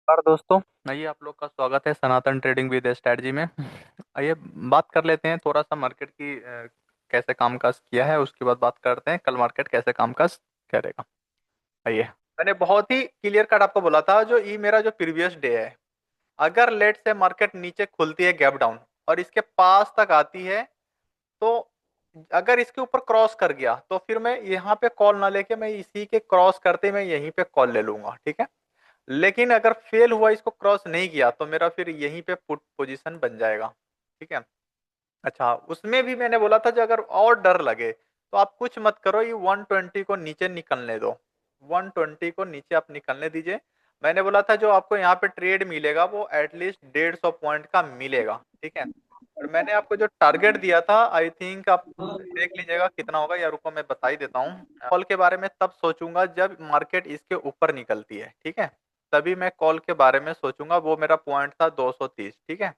नमस्कार दोस्तों। आइए, आप लोग का स्वागत है सनातन ट्रेडिंग विद स्ट्रेटजी में। आइए बात कर लेते हैं थोड़ा सा मार्केट की कैसे कामकाज किया है, उसके बाद बात करते हैं कल मार्केट कैसे कामकाज करेगा। आइए, मैंने बहुत ही क्लियर कट आपको बोला था, जो ये मेरा जो प्रीवियस डे है, अगर लेट से मार्केट नीचे खुलती है गैप डाउन और इसके पास तक आती है, तो अगर इसके ऊपर क्रॉस कर गया तो फिर मैं यहाँ पे कॉल ना लेके मैं इसी के क्रॉस करते मैं यहीं पे कॉल ले लूंगा, ठीक है। लेकिन अगर फेल हुआ, इसको क्रॉस नहीं किया, तो मेरा फिर यहीं पे पुट पोजीशन बन जाएगा, ठीक है। अच्छा, उसमें भी मैंने बोला था जो अगर और डर लगे तो आप कुछ मत करो, ये 120 को नीचे निकलने दो। 120 को नीचे आप निकलने दीजिए। मैंने बोला था जो आपको यहाँ पे ट्रेड मिलेगा वो एटलीस्ट 150 पॉइंट का मिलेगा, ठीक है। और मैंने आपको जो टारगेट दिया था, आई थिंक आप देख लीजिएगा कितना होगा, या रुको मैं बता ही देता हूँ। कॉल के बारे में तब सोचूंगा जब मार्केट इसके ऊपर निकलती है, ठीक है। तभी मैं कॉल के बारे में सोचूंगा। वो मेरा पॉइंट था 230, ठीक है।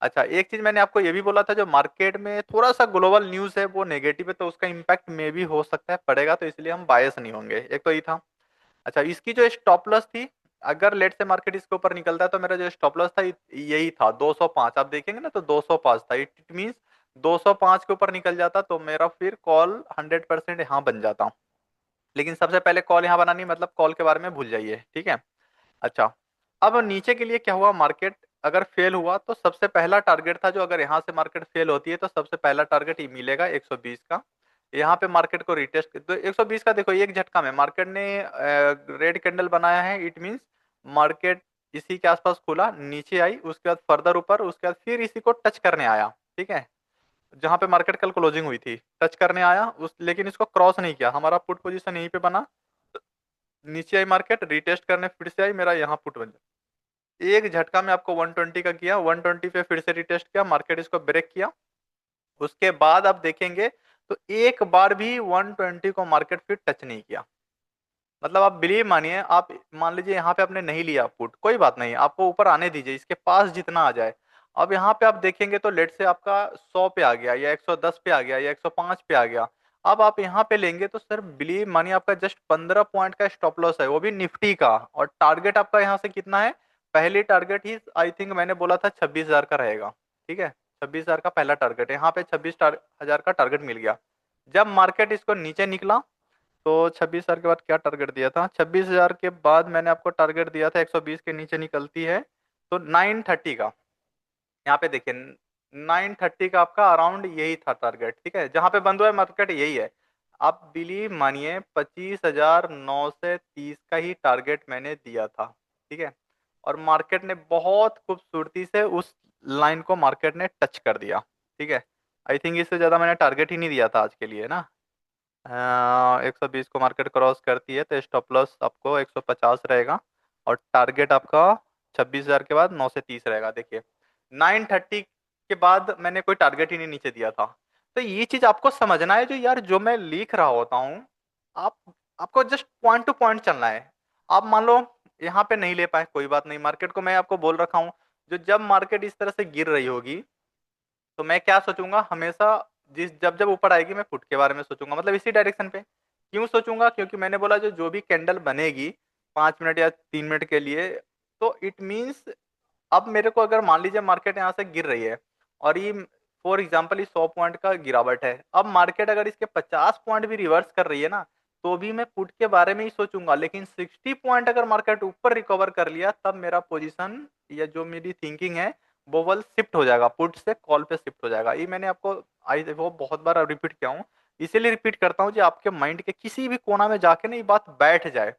अच्छा, एक चीज मैंने आपको ये भी बोला था, जो मार्केट में थोड़ा सा ग्लोबल न्यूज है वो नेगेटिव है, तो उसका इम्पैक्ट में भी हो सकता है पड़ेगा, तो इसलिए हम बायस नहीं होंगे। एक तो ये था। अच्छा, इसकी जो स्टॉप लॉस थी, अगर लेट से मार्केट इसके ऊपर निकलता है तो मेरा जो स्टॉप लॉस था यही था 205। आप देखेंगे ना तो 205 था। इट मींस 205 के ऊपर निकल जाता तो मेरा फिर कॉल 100% यहाँ बन जाता। लेकिन सबसे पहले कॉल यहाँ बनानी, मतलब कॉल के बारे में भूल जाइए, ठीक है। अच्छा, अब नीचे के लिए क्या हुआ, मार्केट अगर फेल हुआ तो सबसे पहला टारगेट था, जो अगर यहाँ से मार्केट फेल होती है तो सबसे पहला टारगेट ही मिलेगा 120 का। यहाँ पे मार्केट को रिटेस्ट तो 120 का देखो, एक झटका में मार्केट ने रेड कैंडल बनाया है। इट मींस मार्केट इसी के आसपास खुला, नीचे आई, उसके बाद फर्दर ऊपर, उसके बाद फिर इसी को टच करने आया, ठीक है। जहां पे मार्केट कल क्लोजिंग हुई थी टच करने आया उस, लेकिन इसको क्रॉस नहीं किया। हमारा पुट पोजीशन यहीं पे बना, नीचे आई मार्केट, रिटेस्ट करने फिर से आई, मेरा यहाँ पुट बन गया। एक झटका में आपको 120 का किया, 120 पे फिर से रिटेस्ट किया, मार्केट इसको ब्रेक किया। उसके बाद आप देखेंगे तो एक बार भी 120 को मार्केट फिर टच नहीं किया। मतलब आप बिलीव मानिए, आप मान लीजिए यहाँ पे आपने नहीं लिया पुट, कोई बात नहीं, आपको ऊपर आने दीजिए, इसके पास जितना आ जाए। अब यहाँ पे आप देखेंगे तो लेट से आपका 100 पे आ गया, या 110 पे आ गया, या 105 पे आ गया। अब आप यहाँ पे लेंगे तो सर बिलीव मानिए, आपका जस्ट 15 पॉइंट का स्टॉप लॉस है, वो भी निफ्टी का। और टारगेट आपका यहाँ से कितना है, पहली टारगेट ही आई थिंक मैंने बोला था 26,000 का रहेगा, ठीक है। 26,000 का पहला टारगेट है, यहाँ पे 26,000 का टारगेट मिल गया। जब मार्केट इसको नीचे निकला तो 26,000 के बाद क्या टारगेट दिया था, 26,000 के बाद मैंने आपको टारगेट दिया था 120 के नीचे निकलती है तो 930 का। यहाँ पे देखिए 930 का आपका अराउंड यही था टारगेट, ठीक है। जहां पे बंद हुआ है मार्केट यही है। आप बिलीव मानिए 25,930 का ही टारगेट मैंने दिया था, ठीक है। और मार्केट ने बहुत खूबसूरती से उस लाइन को मार्केट ने टच कर दिया, ठीक है। आई थिंक इससे ज्यादा मैंने टारगेट ही नहीं दिया था आज के लिए ना। 120 को मार्केट क्रॉस करती है तो स्टॉप लॉस आपको 150 रहेगा, और टारगेट आपका 26,000 के बाद 9 से 30 रहेगा। देखिए 930 के बाद मैंने कोई टारगेट ही नहीं नीचे दिया था। तो ये चीज आपको समझना है, जो यार जो मैं लिख रहा होता हूँ, आप आपको जस्ट पॉइंट टू पॉइंट चलना है। आप मान लो यहाँ पे नहीं ले पाए, कोई बात नहीं, मार्केट को मैं आपको बोल रखा हूँ, जो जब मार्केट इस तरह से गिर रही होगी तो मैं क्या सोचूंगा हमेशा, जिस जब जब ऊपर आएगी मैं पुट के बारे में सोचूंगा, मतलब इसी डायरेक्शन पे। क्यों सोचूंगा, क्योंकि मैंने बोला जो जो भी कैंडल बनेगी 5 मिनट या 3 मिनट के लिए, तो इट मीन्स अब मेरे को अगर मान लीजिए मार्केट यहाँ से गिर रही है और ये फॉर एग्जाम्पल ये 100 पॉइंट का गिरावट है, अब मार्केट अगर इसके 50 पॉइंट भी रिवर्स कर रही है ना, तो भी मैं पुट के बारे में ही सोचूंगा। लेकिन 60 पॉइंट अगर मार्केट ऊपर रिकवर कर लिया, तब मेरा पोजीशन या जो मेरी थिंकिंग है वो बल शिफ्ट हो जाएगा, पुट से कॉल पे शिफ्ट हो जाएगा। ये मैंने आपको आई वो बहुत बार रिपीट किया हूँ, इसीलिए रिपीट करता हूँ, कि आपके माइंड के किसी भी कोना में जाके ना ये बात बैठ जाए।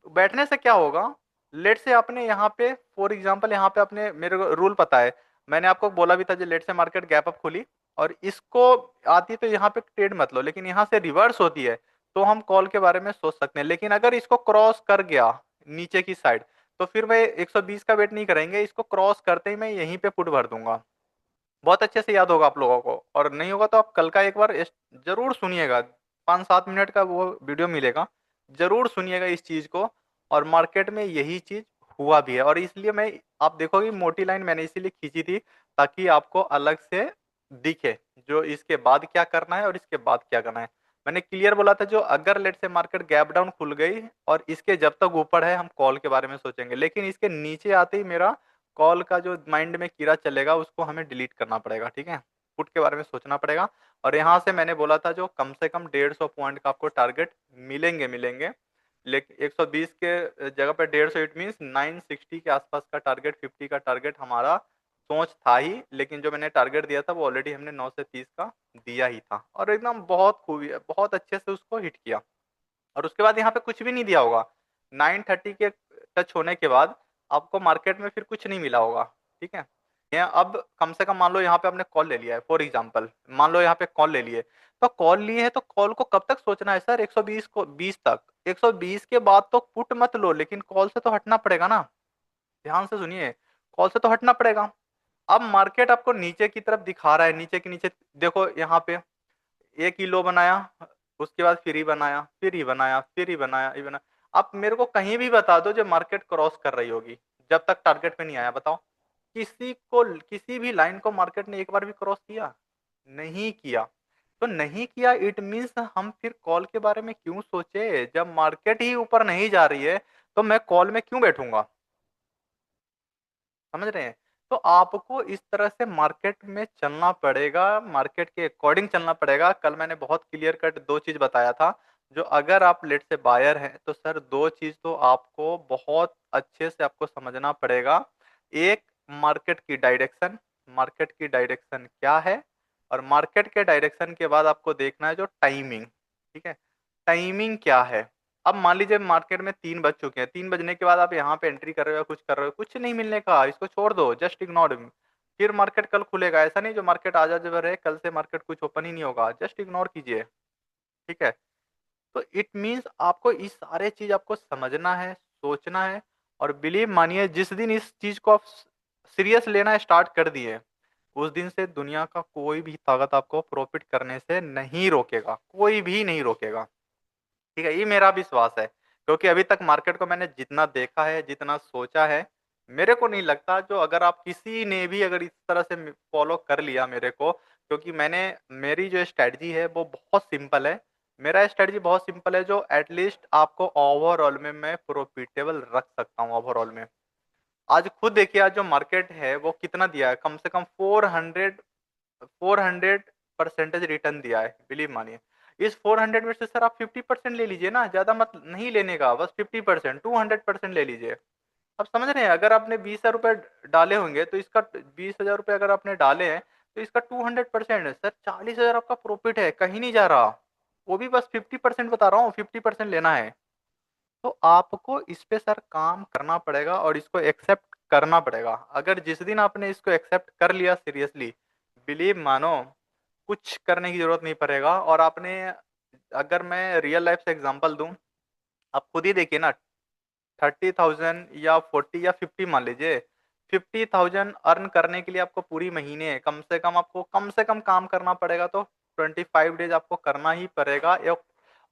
बैठने से क्या होगा, लेट से आपने यहाँ पे फॉर एग्जांपल यहाँ पे आपने, मेरे को रूल पता है, मैंने आपको बोला भी था, जो लेट से मार्केट गैप अप खुली और इसको आती तो यहाँ पे ट्रेड मत लो, लेकिन यहाँ से रिवर्स होती है तो हम कॉल के बारे में सोच सकते हैं। लेकिन अगर इसको क्रॉस कर गया नीचे की साइड, तो फिर मैं 120 का वेट नहीं करेंगे, इसको क्रॉस करते ही मैं यहीं पे पुट भर दूंगा। बहुत अच्छे से याद होगा आप लोगों को, और नहीं होगा तो आप कल का एक बार जरूर सुनिएगा, 5-7 मिनट का वो वीडियो मिलेगा, जरूर सुनिएगा इस चीज को। और मार्केट में यही चीज हुआ भी है, और इसलिए मैं, आप देखोगे मोटी लाइन मैंने इसीलिए खींची थी ताकि आपको अलग से दिखे जो इसके बाद क्या करना है और इसके बाद क्या करना है। मैंने क्लियर बोला था, जो अगर लेट से मार्केट गैप डाउन खुल गई और इसके जब तक ऊपर है हम कॉल के बारे में सोचेंगे, लेकिन इसके नीचे आते ही मेरा कॉल का जो माइंड में कीड़ा चलेगा उसको हमें डिलीट करना पड़ेगा, ठीक है। पुट के बारे में सोचना पड़ेगा। और यहाँ से मैंने बोला था जो कम से कम 150 पॉइंट का आपको टारगेट मिलेंगे मिलेंगे, लेकिन 120 के जगह पे 150, इट मीन्स 960 के आसपास का टारगेट, 50 का टारगेट हमारा सोच था ही, लेकिन जो मैंने टारगेट दिया था वो ऑलरेडी हमने 9 से 30 का दिया ही था, और एकदम बहुत खूबी बहुत अच्छे से उसको हिट किया। और उसके बाद यहाँ पे कुछ भी नहीं दिया होगा, 930 के टच होने के बाद आपको मार्केट में फिर कुछ नहीं मिला होगा, ठीक है। ये अब कम से कम मान लो यहाँ पे आपने कॉल ले लिया है, फॉर एग्जांपल मान लो यहाँ पे कॉल ले लिए, तो कॉल लिए है तो कॉल को कब तक सोचना है सर, 120 को 20 तक, 120 के बाद तो पुट मत लो, लेकिन कॉल से तो हटना पड़ेगा ना। ध्यान से सुनिए, कॉल से तो हटना पड़ेगा। अब मार्केट आपको नीचे की तरफ दिखा रहा है, नीचे के नीचे देखो यहाँ पे एक ही लो बनाया, उसके बाद फिर ही बनाया, फिर ही बनाया, फिर ही बनाया, ही बनाया। आप मेरे को कहीं भी बता दो जो मार्केट क्रॉस कर रही होगी जब तक टारगेट पे नहीं आया, बताओ। किसी भी लाइन को मार्केट ने एक बार भी क्रॉस किया? नहीं किया। तो नहीं किया, इट मीन्स हम फिर कॉल के बारे में क्यों सोचे, जब मार्केट ही ऊपर नहीं जा रही है तो मैं कॉल में क्यों बैठूंगा? समझ रहे हैं? तो आपको इस तरह से मार्केट में चलना पड़ेगा, मार्केट के अकॉर्डिंग चलना पड़ेगा। कल मैंने बहुत क्लियर कट दो चीज बताया था, जो अगर आप लेट से बायर हैं तो सर दो चीज तो आपको बहुत अच्छे से आपको समझना पड़ेगा। एक, मार्केट की डायरेक्शन, मार्केट की डायरेक्शन क्या है, और मार्केट के डायरेक्शन के बाद आपको देखना है जो टाइमिंग, ठीक है, टाइमिंग क्या है। अब मान लीजिए मार्केट में 3 बज चुके हैं, 3 बजने के बाद आप यहाँ पे एंट्री कर रहे हो, कुछ कर रहे हो, कुछ नहीं मिलने का, इसको छोड़ दो, जस्ट इग्नोर। फिर मार्केट कल खुलेगा, ऐसा नहीं जो मार्केट आज आज भर है कल से मार्केट कुछ ओपन ही नहीं होगा, जस्ट इग्नोर कीजिए, ठीक है। तो इट मीन्स आपको इस सारे चीज आपको समझना है, सोचना है। और बिलीव मानिए, जिस दिन इस चीज को आप सीरियस लेना स्टार्ट कर दिए, उस दिन से दुनिया का कोई भी ताकत आपको प्रॉफिट करने से नहीं रोकेगा, कोई भी नहीं रोकेगा, ठीक है। ये मेरा विश्वास है, क्योंकि अभी तक मार्केट को मैंने जितना देखा है, जितना सोचा है, मेरे को नहीं लगता जो अगर आप किसी ने भी अगर इस तरह से फॉलो कर लिया मेरे को, क्योंकि मैंने मेरी जो स्ट्रेटजी है वो बहुत सिंपल है। मेरा स्ट्रेटजी बहुत सिंपल है, जो एटलीस्ट आपको ओवरऑल में मैं प्रॉफिटेबल रख सकता हूँ ओवरऑल में। आज खुद देखिए, आज जो मार्केट है वो कितना दिया है, कम से कम 400 परसेंटेज रिटर्न दिया है, बिलीव मानिए। इस 400 में से सर आप 50% ले लीजिए ना, ज्यादा मत नहीं लेने का, बस 50%, 200% ले लीजिए। अब समझ रहे हैं, अगर आपने 20,000 रुपए डाले होंगे तो इसका 20,000 रुपए अगर आपने डाले हैं तो इसका 200% है सर, 40,000 आपका प्रॉफिट है, कहीं नहीं जा रहा। वो भी बस 50% बता रहा हूँ, 50% लेना है। तो आपको इस पे सर काम करना पड़ेगा और इसको एक्सेप्ट करना पड़ेगा। अगर जिस दिन आपने इसको एक्सेप्ट कर लिया सीरियसली, बिलीव मानो, कुछ करने की जरूरत नहीं पड़ेगा। और आपने, अगर मैं रियल लाइफ से एग्जांपल दूं, आप खुद ही देखिए ना, 30,000 या 40 या 50 मान लीजिए, 50,000 अर्न करने के लिए आपको पूरी महीने कम से कम आपको कम से कम काम करना पड़ेगा, तो 25 डेज आपको करना ही पड़ेगा।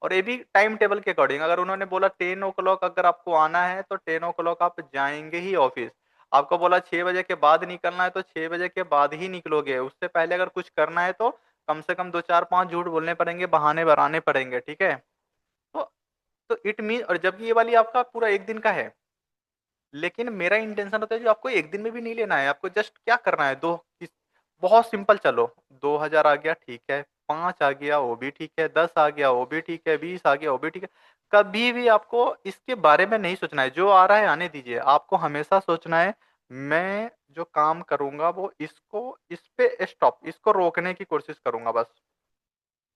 और ये भी टाइम टेबल के अकॉर्डिंग, अगर उन्होंने बोला 10 o'clock अगर आपको आना है तो 10 o'clock आप जाएंगे ही ऑफिस। आपको बोला 6 बजे के बाद निकलना है तो 6 बजे के बाद ही निकलोगे, उससे पहले अगर कुछ करना है तो कम से कम 2 4 5 झूठ बोलने पड़ेंगे, बहाने बनाने पड़ेंगे, ठीक है। तो इट मीन, और जबकि ये वाली आपका पूरा एक दिन का है, लेकिन मेरा इंटेंशन होता है जो आपको एक दिन में भी नहीं लेना है, आपको जस्ट क्या करना है, बहुत सिंपल, चलो 2,000 आ गया ठीक है, 5 आ गया वो भी ठीक है, 10 आ गया वो भी ठीक है, 20 आ गया वो भी ठीक है। कभी भी आपको इसके बारे में नहीं सोचना है, जो आ रहा है आने दीजिए। आपको हमेशा सोचना है, मैं जो काम करूंगा वो इस पे स्टॉप, इसको रोकने की कोशिश करूंगा बस,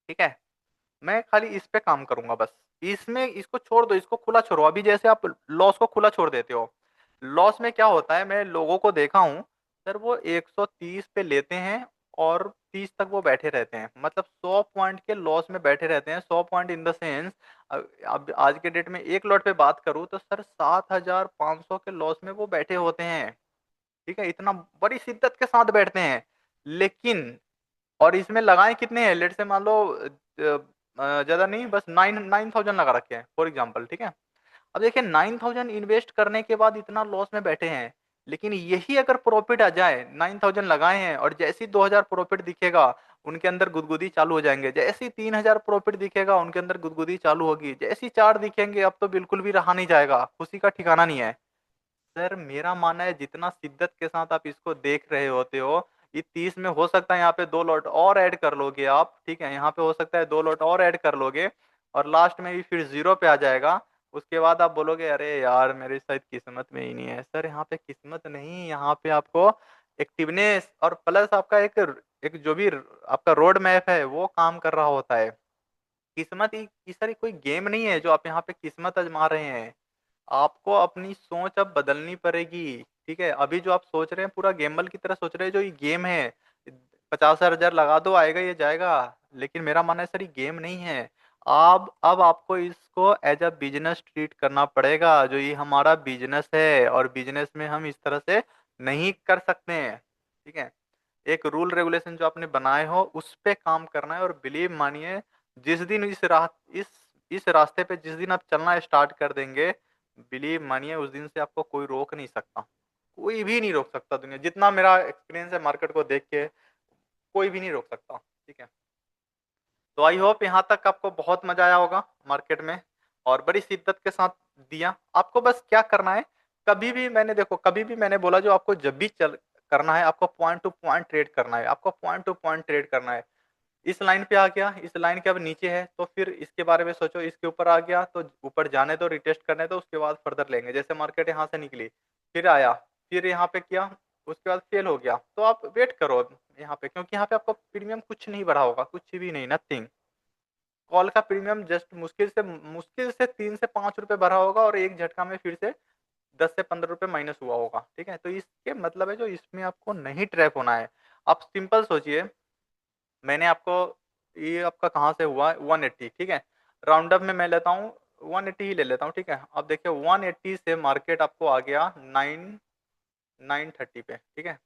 ठीक है। मैं खाली इस पे काम करूंगा बस, इसमें इसको छोड़ दो, इसको खुला छोड़ो। अभी जैसे आप लॉस को खुला छोड़ देते हो, लॉस में क्या होता है, मैं लोगों को देखा हूं सर, वो 130 पे लेते हैं और 30 तक वो बैठे रहते हैं, मतलब 100 पॉइंट के लॉस में बैठे रहते हैं। 100 पॉइंट इन द सेंस, अब आज के डेट में एक लॉट पे बात करूं तो सर 7,500 के लॉस में वो बैठे होते हैं, ठीक है, इतना बड़ी शिद्दत के साथ बैठते हैं। लेकिन, और इसमें लगाए कितने हैं, लेट से मान लो ज्यादा नहीं, बस 9,000 लगा रखे हैं फॉर एग्जाम्पल, ठीक है। अब देखिए 9,000 इन्वेस्ट करने के बाद इतना लॉस में बैठे हैं, लेकिन यही अगर प्रॉफिट आ जाए, 9,000 लगाए हैं और जैसे ही 2,000 प्रॉफिट दिखेगा, उनके अंदर गुदगुदी चालू हो जाएंगे। जैसे ही 3,000 प्रॉफिट दिखेगा उनके अंदर गुदगुदी चालू होगी, जैसे ही 4 दिखेंगे अब तो बिल्कुल भी रहा नहीं जाएगा, खुशी का ठिकाना नहीं है। सर मेरा मानना है जितना शिद्दत के साथ आप इसको देख रहे होते हो, ये 30 में हो सकता है यहाँ पे 2 लॉट और ऐड कर लोगे आप, ठीक है, यहाँ पे हो सकता है 2 लॉट और ऐड कर लोगे और लास्ट में भी फिर जीरो पे आ जाएगा। उसके बाद आप बोलोगे अरे यार मेरी शायद किस्मत में ही नहीं है। सर यहाँ पे किस्मत नहीं, यहाँ पे आपको एक्टिवनेस और प्लस आपका एक एक जो भी आपका रोड मैप है वो काम कर रहा होता है। किस्मत ही सर कोई गेम नहीं है जो आप यहाँ पे किस्मत आजमा रहे हैं। आपको अपनी सोच अब बदलनी पड़ेगी। ठीक है, अभी जो आप सोच रहे हैं पूरा गेमबल की तरह सोच रहे हैं, जो ये गेम है 50,000 लगा दो आएगा ये जाएगा, लेकिन मेरा मानना है सर ये गेम नहीं है। अब आपको इसको एज अ बिजनेस ट्रीट करना पड़ेगा, जो ये हमारा बिजनेस है और बिजनेस में हम इस तरह से नहीं कर सकते हैं। ठीक है, एक रूल रेगुलेशन जो आपने बनाए हो उस पे काम करना है और बिलीव मानिए जिस दिन इस रास्ते पे जिस दिन आप चलना स्टार्ट कर देंगे, बिलीव मानिए उस दिन से आपको कोई रोक नहीं सकता। कोई भी नहीं रोक सकता, दुनिया जितना मेरा एक्सपीरियंस है मार्केट को देख के, कोई भी नहीं रोक सकता। ठीक है, तो आई होप यहाँ तक आपको बहुत मजा आया होगा मार्केट में और बड़ी शिद्दत के साथ दिया। आपको बस क्या करना है, कभी भी मैंने बोला जो आपको जब भी चल करना है आपको पॉइंट टू पॉइंट ट्रेड करना है, आपको पॉइंट टू पॉइंट ट्रेड करना है। इस लाइन पे आ गया, इस लाइन के अब नीचे है तो फिर इसके बारे में सोचो, इसके ऊपर आ गया तो ऊपर जाने दो, रिटेस्ट करने दो, उसके बाद फर्दर लेंगे। जैसे मार्केट यहाँ से निकली, फिर आया, फिर यहाँ पे किया, उसके बाद फेल हो गया तो आप वेट करो यहाँ पे, क्योंकि यहाँ पे आपको प्रीमियम कुछ नहीं बढ़ा होगा, कुछ भी नहीं, नथिंग। कॉल का प्रीमियम जस्ट मुश्किल से 3 से 5 रुपए भरा होगा और एक झटका में फिर से 10 से 15 रुपए माइनस हुआ होगा। ठीक है, तो इसके मतलब है जो इसमें आपको नहीं ट्रैप होना है। आप सिंपल सोचिए, मैंने आपको ये आपका कहाँ से हुआ 180, ठीक है, राउंड अप में मैं लेता हूँ 180 ही ले लेता हूँ। ठीक है, अब देखिए 180 से मार्केट आपको आ गया 930 पे। ठीक है,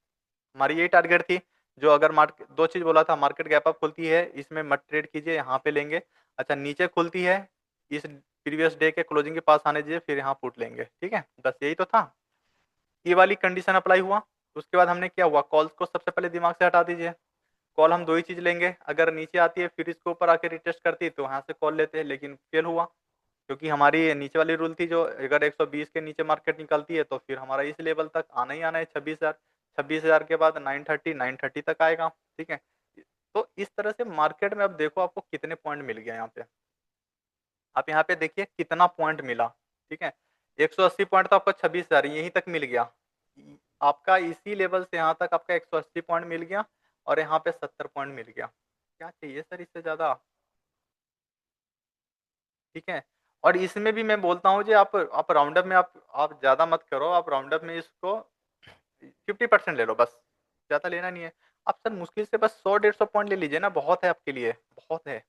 हमारी यही टारगेट थी। जो अगर मार्केट, दो चीज बोला था, मार्केट गैप अप खुलती है इसमें मत ट्रेड कीजिए, यहाँ पे लेंगे। अच्छा नीचे खुलती है इस प्रीवियस डे के क्लोजिंग के पास आने दीजिए, फिर यहाँ पुट लेंगे। ठीक है, बस यही तो था। ये वाली कंडीशन अप्लाई हुआ, उसके बाद हमने क्या हुआ, कॉल्स को सबसे पहले दिमाग से हटा दीजिए। कॉल हम दो ही चीज लेंगे, अगर नीचे आती है फिर इसके ऊपर आके रिटेस्ट करती तो वहां से कॉल लेते हैं, लेकिन फेल हुआ क्योंकि हमारी नीचे वाली रूल थी जो अगर 120 के नीचे मार्केट निकलती है तो फिर हमारा इस लेवल तक आना ही आना है 26,000। 26,000 के बाद 930 तक आएगा। ठीक है, तो इस तरह से मार्केट में अब देखो आपको कितने पॉइंट मिल गया यहाँ पे। आप यहाँ पे देखिए कितना पॉइंट मिला। ठीक है, 180 पॉइंट तो आपका 26,000 यहीं तक मिल गया। आपका इसी लेवल से यहाँ तक आपका 180 पॉइंट मिल गया और यहाँ पे 70 पॉइंट मिल गया। क्या चाहिए सर इससे ज्यादा। ठीक है, और इसमें भी मैं बोलता हूँ जी आप राउंड अप में आप ज्यादा मत करो, आप राउंड अप में इसको 50% ले लो बस, ज्यादा लेना नहीं है। आप सर मुश्किल से बस 100-150 पॉइंट ले लीजिए ना, बहुत है आपके लिए, बहुत है।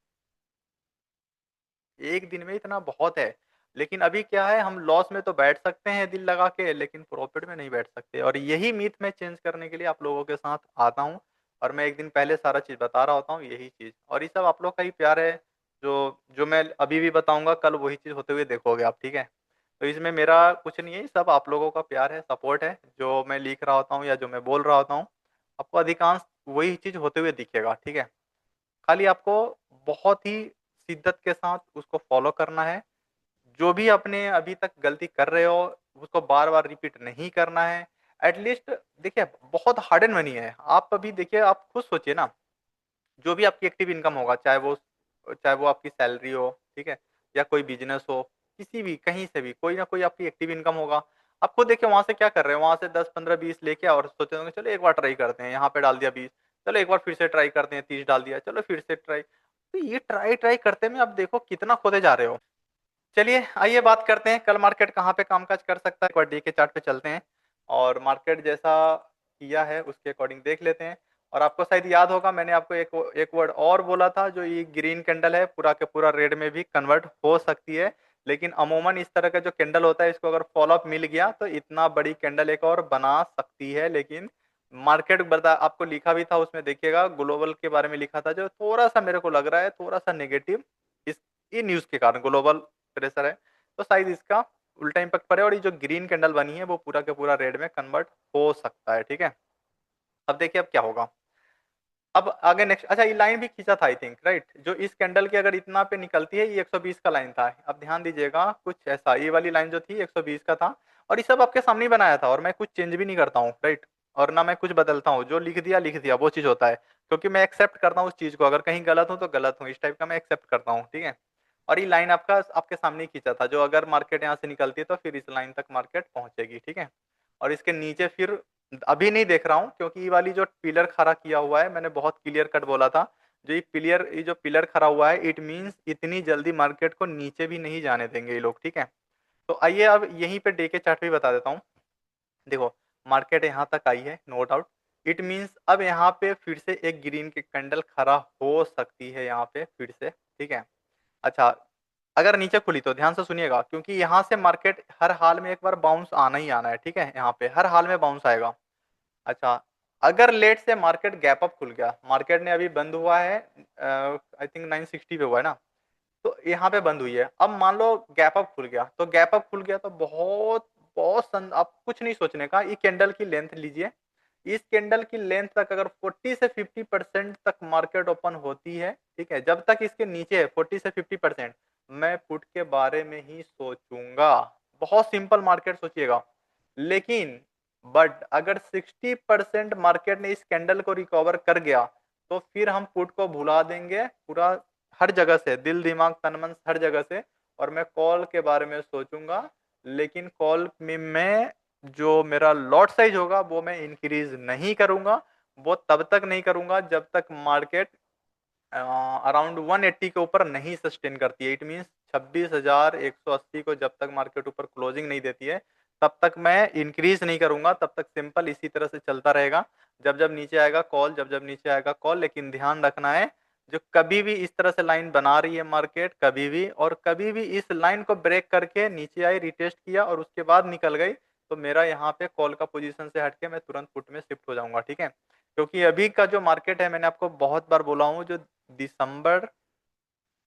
एक दिन में इतना बहुत है। लेकिन अभी क्या है, हम लॉस में तो बैठ सकते हैं दिल लगा के, लेकिन प्रॉफिट में नहीं बैठ सकते, और यही मीथ मैं चेंज करने के लिए आप लोगों के साथ आता हूँ। और मैं एक दिन पहले सारा चीज बता रहा होता हूँ, यही चीज, और ये सब आप लोग का ही प्यार है। जो जो मैं अभी भी बताऊंगा कल वही चीज होते हुए देखोगे आप। ठीक है, तो इसमें मेरा कुछ नहीं है, ये सब आप लोगों का प्यार है, सपोर्ट है। जो मैं लिख रहा होता हूँ या जो मैं बोल रहा होता हूँ आपको अधिकांश वही चीज होते हुए दिखेगा। ठीक है, खाली आपको बहुत ही शिद्दत के साथ उसको फॉलो करना है। जो भी अपने अभी तक गलती कर रहे हो उसको बार बार रिपीट नहीं करना है। एटलीस्ट देखिए बहुत हार्ड एंड मनी है, आप अभी देखिए, आप खुद सोचिए ना, जो भी आपकी एक्टिव इनकम होगा, चाहे वो आपकी सैलरी हो, ठीक है, या कोई बिजनेस हो, किसी भी कहीं से भी कोई ना कोई आपकी एक्टिव इनकम होगा। आप खुद देखिए वहां से क्या कर रहे हैं, वहां से 10 15 20 लेके और सोचे होंगे चलो एक बार ट्राई करते हैं, यहाँ पे डाल दिया 20, चलो एक बार फिर से ट्राई करते हैं, 30 डाल दिया, चलो फिर से ट्राई। तो ये ट्राई ट्राई करते में आप देखो कितना खोदे जा रहे हो। चलिए आइए बात करते हैं कल मार्केट कहाँ पे कामकाज कर सकता है, एक बार डे के चार्ट पे चलते हैं और मार्केट जैसा किया है उसके अकॉर्डिंग देख लेते हैं। और आपको शायद याद होगा मैंने आपको एक एक वर्ड और बोला था, जो ये ग्रीन कैंडल है पूरा के पूरा रेड में भी कन्वर्ट हो सकती है। लेकिन अमूमन इस तरह का जो कैंडल होता है इसको अगर फॉलो अप मिल गया तो इतना बड़ी कैंडल एक और बना सकती है। लेकिन मार्केट बता आपको लिखा भी था उसमें, देखिएगा ग्लोबल के बारे में लिखा था, जो थोड़ा सा मेरे को लग रहा है थोड़ा सा नेगेटिव इस ये न्यूज के कारण ग्लोबल प्रेशर है, तो शायद इसका उल्टा इम्पैक्ट पड़े और ये जो ग्रीन कैंडल बनी है वो पूरा के पूरा रेड में कन्वर्ट हो सकता है। ठीक है, अब देखिए अब क्या होगा। अब आगे नेक्स्ट, अच्छा ये लाइन भी खींचा था आई थिंक, राइट, जो इस कैंडल के अगर इतना पे निकलती है, ये 120 का लाइन था। अब ध्यान दीजिएगा कुछ ऐसा, ये वाली लाइन जो थी 120 का था, और ये सब आपके सामने ही बनाया था, और मैं कुछ चेंज भी नहीं करता हूँ, राइट, और ना मैं कुछ बदलता हूँ, जो लिख दिया वो चीज होता है, क्योंकि मैं एक्सेप्ट करता हूँ उस चीज को, अगर कहीं गलत हूँ तो गलत हूँ, इस टाइप का मैं एक्सेप्ट करता हूँ, ठीक है। और ये लाइन आपका आपके सामने ही खींचा था, जो अगर मार्केट यहाँ से निकलती है तो फिर इस लाइन तक मार्केट पहुंचेगी, ठीक है। और इसके नीचे फिर अभी नहीं देख रहा हूँ, क्योंकि ये वाली जो पिलर खड़ा किया हुआ है, मैंने बहुत क्लियर कट बोला था, ये जो पिलर खड़ा हुआ है, इट मींस इतनी जल्दी मार्केट को नीचे भी नहीं जाने देंगे ये लोग, ठीक है। तो आइए अब यहीं पे डे के चार्ट भी बता देता हूँ। देखो, मार्केट यहाँ तक आई है, नो डाउट, इट मींस अब यहाँ पे फिर से एक ग्रीन की कैंडल खड़ा हो सकती है यहाँ पे फिर से, ठीक है। अच्छा, अगर नीचे खुली तो ध्यान से सुनिएगा, क्योंकि यहाँ से मार्केट हर हाल में एक बार बाउंस आना ही आना है, ठीक है, यहाँ पे हर हाल में बाउंस आएगा। अच्छा, अगर लेट से मार्केट गैप अप खुल गया, मार्केट ने अभी बंद हुआ है आई थिंक 960 पे हुआ है ना, तो यहाँ पे बंद हुई है, अब मान लो गैप अप खुल गया, तो गैप अप खुल गया तो आप कुछ नहीं सोचने का, ये कैंडल की लेंथ लीजिए, इस कैंडल की लेंथ तक अगर 40 से 50% तक मार्केट ओपन होती है, ठीक है, जब तक इसके नीचे है 40 से 50%, मैं पुट के बारे में ही सोचूंगा। बहुत सिंपल मार्केट सोचिएगा। लेकिन बट अगर 60% मार्केट ने इस कैंडल को रिकवर कर गया, तो फिर हम पुट को भुला देंगे पूरा, हर जगह से, दिल दिमाग तन मन हर जगह से, और मैं कॉल के बारे में सोचूंगा। लेकिन कॉल में मैं, जो मेरा लॉट साइज होगा वो मैं इंक्रीज नहीं करूंगा, वो तब तक नहीं करूंगा जब तक मार्केट अराउंड 180 के ऊपर नहीं सस्टेन करती है। इट मीन्स 26,180 को जब तक मार्केट ऊपर क्लोजिंग नहीं देती है, तब तक मैं इंक्रीज नहीं करूंगा, तब तक सिंपल इसी तरह से चलता रहेगा। जब जब नीचे आएगा कॉल, जब जब नीचे आएगा कॉल, लेकिन ध्यान रखना है, जो कभी भी इस तरह से लाइन बना रही है मार्केट, कभी भी और कभी भी इस लाइन को ब्रेक करके नीचे आई, रिटेस्ट किया और उसके बाद निकल गई, तो मेरा यहाँ पे कॉल का पोजीशन से हटके मैं तुरंत पुट में शिफ्ट हो जाऊंगा, ठीक है। क्योंकि अभी का जो मार्केट है, मैंने आपको बहुत बार बोला हूँ, जो दिसंबर,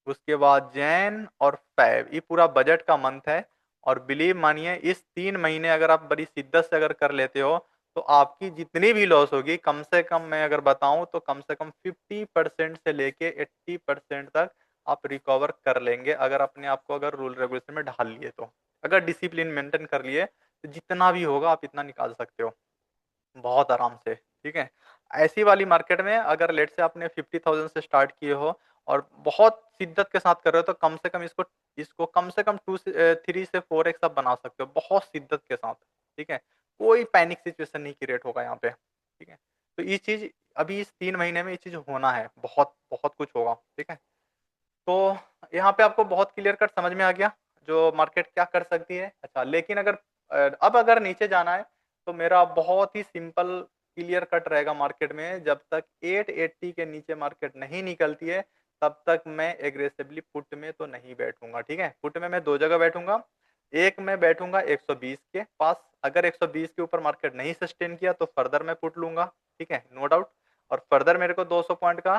उसके बाद जैन और फेब, ये पूरा बजट का मंथ है, और बिलीव मानिए इस 3 महीने अगर आप बड़ी शिद्दत से अगर कर लेते हो, तो आपकी जितनी भी लॉस होगी, कम से कम मैं अगर बताऊं तो कम से कम 50% से लेके 80% तक आप रिकवर कर लेंगे, अगर अपने आप को अगर रूल रेगुलेशन में ढाल लिए तो, अगर डिसिप्लिन मेंटेन कर लिए, तो जितना भी होगा आप इतना निकाल सकते हो बहुत आराम से, ठीक है। ऐसी वाली मार्केट में अगर लेट से आपने 50,000 से स्टार्ट किए हो और बहुत शिद्दत के साथ कर रहे हो, तो कम से कम इसको इसको कम से कम 3 से 4x आप बना सकते हो बहुत शिद्दत के साथ, ठीक है। कोई पैनिक सिचुएशन नहीं क्रिएट होगा यहाँ पे, ठीक है। तो ये चीज अभी इस 3 महीने में ये चीज होना है, बहुत बहुत कुछ होगा, ठीक है। तो यहाँ पे आपको बहुत क्लियर कट समझ में आ गया जो मार्केट क्या कर सकती है। अच्छा, लेकिन अगर अब अगर नीचे जाना है, तो मेरा बहुत ही सिंपल क्लियर कट रहेगा मार्केट में, जब तक 880 के नीचे मार्केट नहीं निकलती है, तब तक मैं एग्रेसिवली पुट में तो नहीं बैठूंगा, ठीक है। पुट में मैं दो जगह बैठूंगा, एक में बैठूंगा 120 के पास, अगर 120 के ऊपर मार्केट नहीं सस्टेन किया तो फर्दर मैं पुट लूंगा, ठीक है, नो डाउट। और फर्दर मेरे को 200 पॉइंट का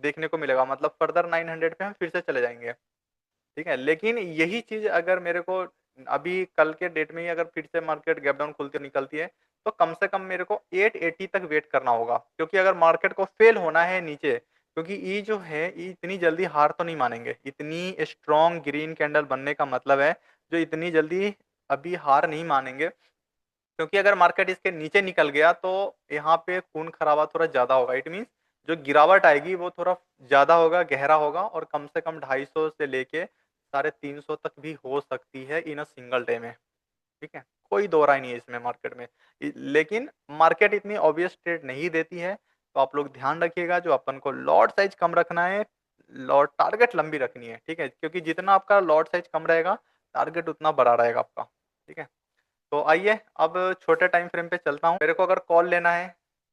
देखने को मिलेगा, मतलब फर्दर 900 पे हम फिर से चले जाएंगे, ठीक है। लेकिन यही चीज अगर मेरे को अभी कल के डेट में ही अगर फिर से मार्केट गैप डाउन खुलती निकलती है, तो कम से कम मेरे को 880 तक वेट करना होगा, क्योंकि अगर मार्केट को फेल होना है नीचे, क्योंकि ये जो है ये इतनी जल्दी हार तो नहीं मानेंगे, इतनी स्ट्रॉन्ग ग्रीन कैंडल बनने का मतलब है जो इतनी जल्दी अभी हार नहीं मानेंगे, क्योंकि अगर मार्केट इसके नीचे निकल गया तो यहाँ पे खून खराबा थोड़ा ज्यादा होगा। इट मीन्स जो गिरावट आएगी वो थोड़ा ज्यादा होगा, गहरा होगा, और कम से कम 250 से लेके 350 तक भी हो सकती है इन अ सिंगल डे में, ठीक है। कोई दो राय नहीं है इसमें मार्केट में। लेकिन मार्केट इतनी ऑब्वियस ट्रेड नहीं देती है, तो आप लोग ध्यान रखिएगा, जो अपन को लॉट साइज कम रखना है, लॉट टारगेट लंबी रखनी है, ठीक है, क्योंकि जितना आपका लॉट साइज कम रहेगा, टारगेट उतना बड़ा रहेगा आपका, ठीक है। तो आइए अब छोटे टाइम फ्रेम पे चलता हूँ। मेरे को अगर कॉल लेना है,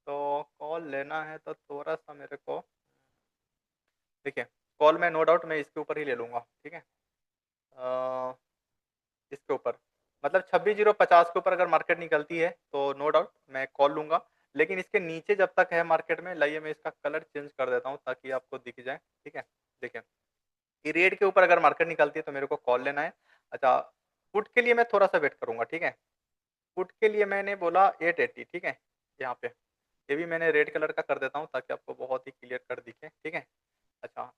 तो कॉल लेना है तो थोड़ा सा मेरे को, देखिए, कॉल में नो डाउट मैं इसके ऊपर ही ले लूंगा, ठीक है। अ, इसके ऊपर मतलब 26,050 के ऊपर अगर मार्केट निकलती है तो नो डाउट मैं कॉल लूंगा। लेकिन इसके नीचे जब तक है मार्केट में, लाइए मैं इसका कलर चेंज कर देता हूँ ताकि आपको दिख जाए, ठीक है। देखिए, ये रेड के ऊपर अगर मार्केट निकलती है तो मेरे को कॉल लेना है। अच्छा, पुट के लिए मैं थोड़ा सा वेट करूंगा, ठीक है। पुट के लिए मैंने बोला 880, ठीक है, यहाँ पे ये भी मैंने रेड कलर का कर देता हूँ ताकि आपको बहुत ही क्लियर कर दिखे, ठीक है। अच्छा,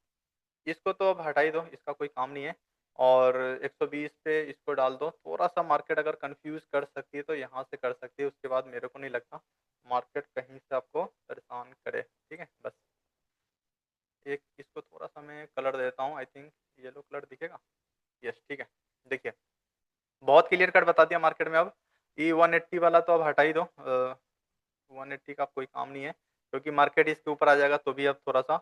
इसको तो अब हटा ही दो, इसका कोई काम नहीं है। और 120 पे इसको डाल दो। थोड़ा सा मार्केट अगर कंफ्यूज कर सकती है तो यहाँ से कर सकती है, उसके बाद मेरे को नहीं लगता मार्केट कहीं से आपको परेशान करे, ठीक है। बस एक इसको थोड़ा सा मैं कलर देता हूँ, आई थिंक येलो कलर दिखेगा। यस, ठीक है। देखिए, बहुत क्लियर कट बता दिया मार्केट में अब। E180 वाला तो अब हटा ही दो, 180 का कोई काम नहीं है, क्योंकि मार्केट इसके ऊपर आ जाएगा तो भी अब थोड़ा सा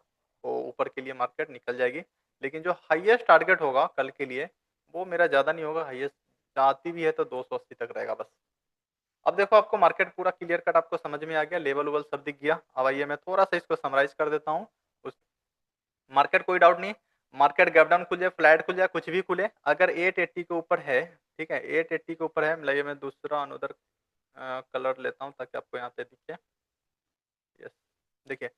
वो ऊपर के लिए मार्केट निकल जाएगी। लेकिन जो हाईएस्ट टारगेट होगा कल के लिए, वो मेरा ज़्यादा नहीं होगा, हाईएस्ट जाती भी है तो 280 तक रहेगा बस। अब देखो, आपको मार्केट पूरा क्लियर कट आपको समझ में आ गया, लेवल वेवल सब दिख गया। अब आइए मैं थोड़ा सा इसको समराइज कर देता हूँ। उस मार्केट कोई डाउट नहीं, मार्केट गैप डाउन खुल जाए, फ्लैट खुल जाए, कुछ भी खुले, अगर 880 के ऊपर है, ठीक है, 880 के ऊपर है, मतलब ये मैं दूसरा अनदर कलर लेता हूँ ताकि आपको यहाँ पे दिखे। यस, देखिए,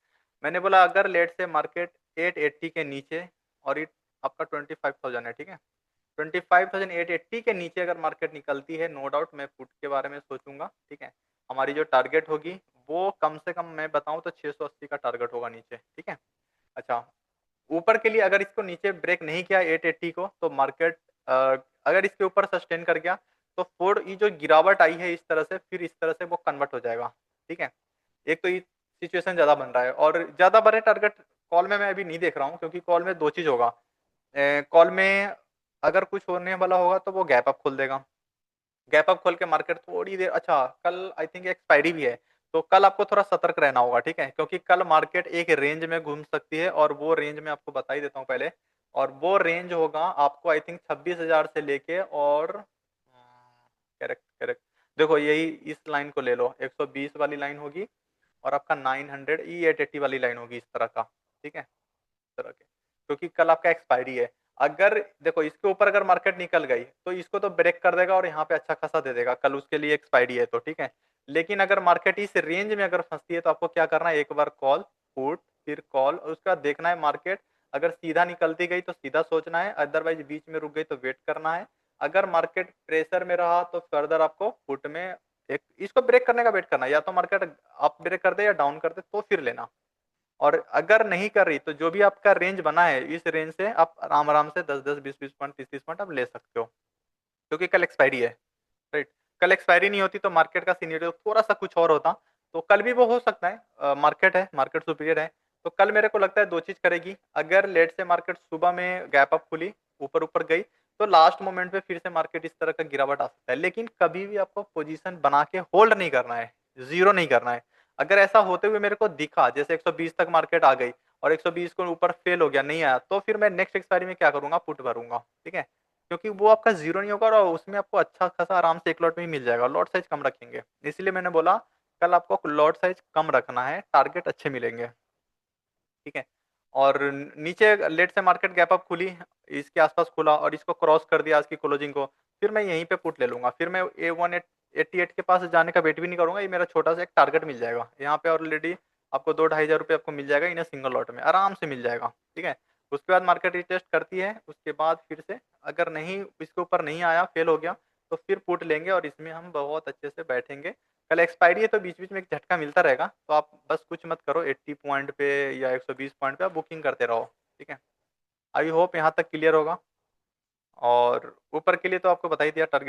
मैंने बोला अगर लेट से मार्केट 880 के नीचे, और ये आपका 25,000 है, ठीक है, 25,880 के नीचे अगर मार्केट निकलती है, नो डाउट मैं पुट के बारे में सोचूंगा, ठीक है। हमारी जो टारगेट होगी वो कम से कम मैं बताऊं तो 680 का टारगेट होगा नीचे, ठीक है। अच्छा, ऊपर के लिए अगर इसको नीचे ब्रेक नहीं किया 880 को, तो मार्केट अगर इसके ऊपर सस्टेन कर गया तो फोर ये जो गिरावट आई है इस तरह से, फिर इस तरह से वो कन्वर्ट हो जाएगा, ठीक है। एक तो ये सिचुएशन ज्यादा बन रहा है, और ज्यादा बड़े टारगेट कॉल में मैं अभी नहीं देख रहा हूँ, क्योंकि कॉल में दो चीज होगा। कॉल में अगर कुछ होने वाला होगा तो वो गैप अप खोल देगा, गैप अप खोल के मार्केट थोड़ी देर, अच्छा कल आई थिंक एक्सपायरी भी है, तो कल आपको थोड़ा सतर्क रहना होगा, ठीक है, क्योंकि कल मार्केट एक रेंज में घूम सकती है, और वो रेंज में आपको बता ही देता हूँ पहले। और वो रेंज होगा आपको आई थिंक 26,000 से लेके, और करेक्ट करेक्ट, देखो यही इस लाइन को ले लो, 120 वाली लाइन होगी, और आपका 900 E880 वाली लाइन होगी, इस तरह का, ठीक है, इस तरह के, क्योंकि कल आपका एक्सपायरी है। अगर देखो इसके ऊपर अगर मार्केट निकल गई तो इसको तो ब्रेक कर देगा और यहाँ पे अच्छा खासा दे देगा, कल उसके लिए एक्सपायरी है तो, ठीक है। लेकिन अगर मार्केट इस रेंज में अगर फंसती है तो आपको क्या करना है, एक बार कॉल पुट, फिर कॉल, और उसका देखना है मार्केट अगर सीधा निकलती गई तो सीधा सोचना है, अदरवाइज बीच में रुक गई तो वेट करना है। अगर मार्केट प्रेशर में रहा तो फर्दर आपको पुट में एक इसको ब्रेक करने का वेट करना है, या तो मार्केट अप ब्रेक कर दे या डाउन कर दे तो फिर लेना। और अगर नहीं कर रही तो जो भी आपका रेंज बना है इस रेंज से आप आराम आराम से 10-10, 20-20 पॉइंट, 30-30 पॉइंट आप ले सकते हो, क्योंकि कल एक्सपायरी है, राइट। कल एक्सपायरी नहीं होती तो मार्केट का सिनेरियो थोड़ा सा कुछ और होता। तो कल भी वो हो सकता है, मार्केट है, मार्केट सुपीरियर है, तो कल मेरे को लगता है दो चीज करेगी। अगर लेट से मार्केट सुबह में गैप अप खुली, ऊपर ऊपर गई, तो लास्ट मोमेंट पे फिर से मार्केट इस तरह का गिरावट आ सकता है, लेकिन कभी भी आपको पोजीशन बना के होल्ड नहीं करना है, जीरो नहीं करना है। अगर ऐसा होते हुए मेरे को दिखा, जैसे 120 तक मार्केट आ गई और 120 को ऊपर फेल हो गया, नहीं आया, तो फिर मैं नेक्स्ट एक्सपायरी में क्या करूंगा, पुट भरूंगा, ठीक है, क्योंकि वो आपका जीरो नहीं होगा और उसमें आपको अच्छा खासा आराम से एक लॉट में ही मिल जाएगा। लॉट साइज कम रखेंगे, इसलिए मैंने बोला कल आपको लॉट साइज कम रखना है, टारगेट अच्छे मिलेंगे, ठीक है। और नीचे लेट से मार्केट गैप अप खुली, इसके आसपास खुला और इसको क्रॉस कर दिया आज की क्लोजिंग को, फिर मैं यहीं पे पुट ले लूंगा, फिर मैं A188 के पास जाने का वेट भी नहीं करूंगा, ये मेरा छोटा सा एक टारगेट मिल जाएगा यहाँ पे, ऑलरेडी आपको 2-2,500 रुपये आपको मिल जाएगा इन्हें सिंगल लॉट में, आराम से मिल जाएगा, ठीक है। उसके बाद मार्केट रिटेस्ट करती है, उसके बाद फिर से अगर नहीं इसके ऊपर नहीं आया, फेल हो गया, तो फिर पुट लेंगे और इसमें हम बहुत अच्छे से बैठेंगे। कल एक्सपायरी है तो बीच बीच में एक झटका मिलता रहेगा, तो आप बस कुछ मत करो, 80 पॉइंट पे या 120 पॉइंट पे आप बुकिंग करते रहो, ठीक है। आई होप यहाँ तक क्लियर होगा। और ऊपर के लिए तो आपको बता ही दिया टारगेट।